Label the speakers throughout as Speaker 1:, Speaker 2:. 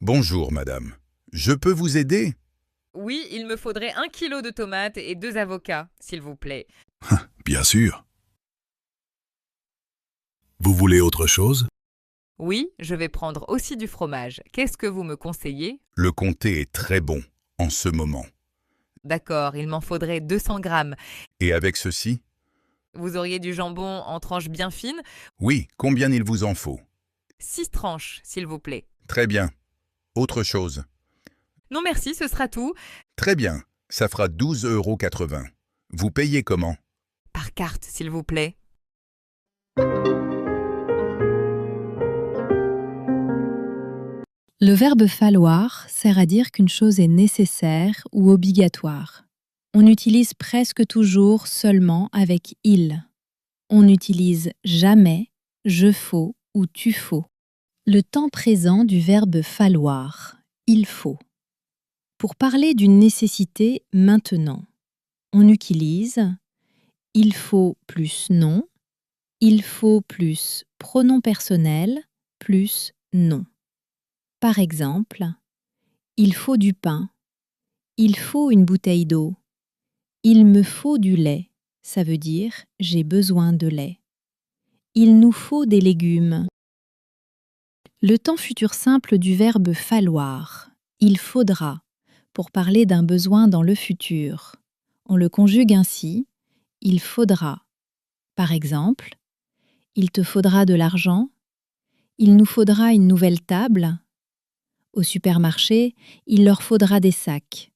Speaker 1: Bonjour, madame. Je peux vous aider?
Speaker 2: Oui, il me faudrait 1 kilo de tomates et 2 avocats, s'il vous plaît.
Speaker 3: Bien sûr. Vous voulez autre chose?
Speaker 2: Oui, je vais prendre aussi du fromage. Qu'est-ce que vous me conseillez?
Speaker 1: Le comté est très bon en ce moment.
Speaker 2: D'accord, il m'en faudrait 200 grammes.
Speaker 1: Et avec ceci?
Speaker 2: Vous auriez du jambon en tranches bien fines?
Speaker 1: Oui, combien il vous en faut?
Speaker 2: 6 tranches, s'il vous plaît.
Speaker 1: Très bien. Autre chose?
Speaker 2: Non merci, ce sera tout.
Speaker 1: Très bien. Ça fera 12,80 €. Vous payez comment?
Speaker 2: Par carte, s'il vous plaît.
Speaker 4: Le verbe falloir sert à dire qu'une chose est nécessaire ou obligatoire. On utilise presque toujours seulement avec il. On n'utilise jamais je faut ou tu faut. Le temps présent du verbe falloir, il faut. Pour parler d'une nécessité maintenant, on utilise il faut plus non, il faut plus pronom personnel plus non. Par exemple, il faut du pain, il faut une bouteille d'eau, il me faut du lait, ça veut dire j'ai besoin de lait. Il nous faut des légumes. Le temps futur simple du verbe falloir, il faudra, pour parler d'un besoin dans le futur. On le conjugue ainsi, il faudra. Par exemple, il te faudra de l'argent, il nous faudra une nouvelle table. Au supermarché, il leur faudra des sacs.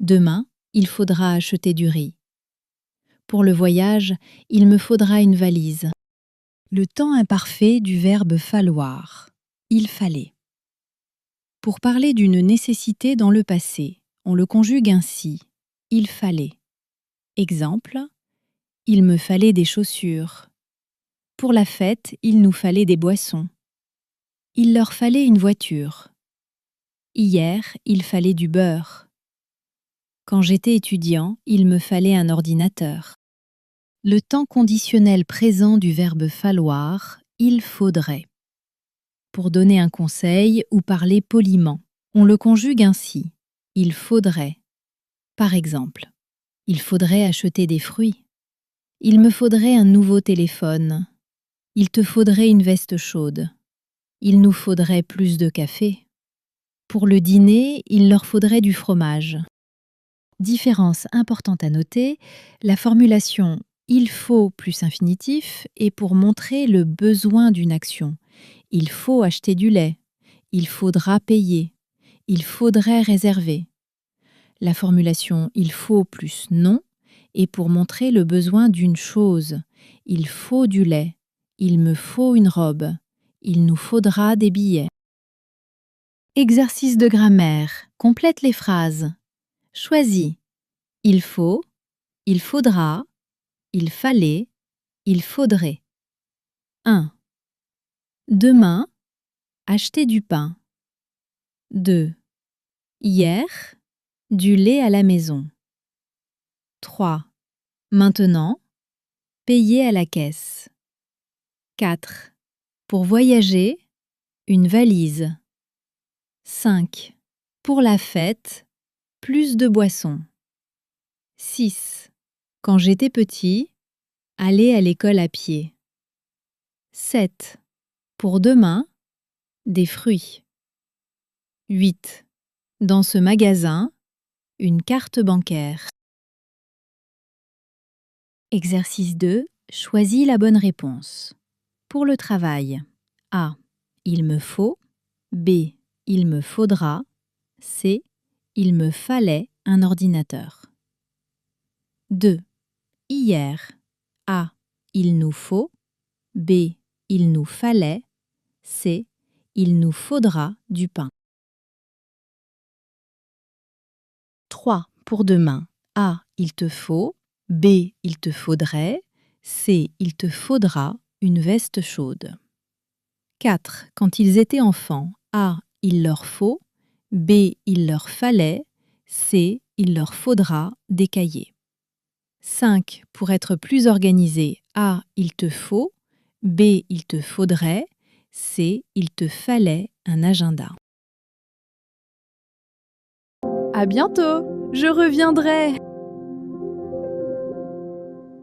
Speaker 4: Demain, il faudra acheter du riz. Pour le voyage, il me faudra une valise. Le temps imparfait du verbe falloir, il fallait. Pour parler d'une nécessité dans le passé, on le conjugue ainsi, il fallait. Exemple, il me fallait des chaussures. Pour la fête, il nous fallait des boissons. Il leur fallait une voiture. Hier, il fallait du beurre. Quand j'étais étudiant, il me fallait un ordinateur. Le temps conditionnel présent du verbe falloir, il faudrait. Pour donner un conseil ou parler poliment, on le conjugue ainsi, il faudrait. Par exemple, il faudrait acheter des fruits. Il me faudrait un nouveau téléphone. Il te faudrait une veste chaude. Il nous faudrait plus de café. Pour le dîner, il leur faudrait du fromage. Différence importante à noter, la formulation « il faut » plus infinitif est pour montrer le besoin d'une action. Il faut acheter du lait. Il faudra payer. Il faudrait réserver. La formulation « il faut » plus « non » est pour montrer le besoin d'une chose. Il faut du lait. Il me faut une robe. Il nous faudra des billets. Exercice de grammaire. Complète les phrases. Choisis. Il faut, il faudra, il fallait, il faudrait. 1. Demain, acheter du pain. 2. Hier, du lait à la maison. 3. Maintenant, payer à la caisse. 4. Pour voyager, une valise. 5. Pour la fête, plus de boissons. 6. Quand j'étais petit, aller à l'école à pied. 7. Pour demain, des fruits. 8. Dans ce magasin, une carte bancaire. Exercice 2. Choisis la bonne réponse. Pour le travail, A. Il me faut. B. Il me faudra. C. Il me fallait un ordinateur. 2. Hier. A. Il nous faut. B. Il nous fallait. C. Il nous faudra du pain. 3. Pour demain. A. Il te faut. B. Il te faudrait. C. Il te faudra une veste chaude. 4. Quand ils étaient enfants. A. Il leur faut. B. Il leur fallait. C. Il leur faudra des cahiers. 5. Pour être plus organisé. A. Il te faut. B. Il te faudrait. C. Il te fallait un agenda. À bientôt. Je reviendrai.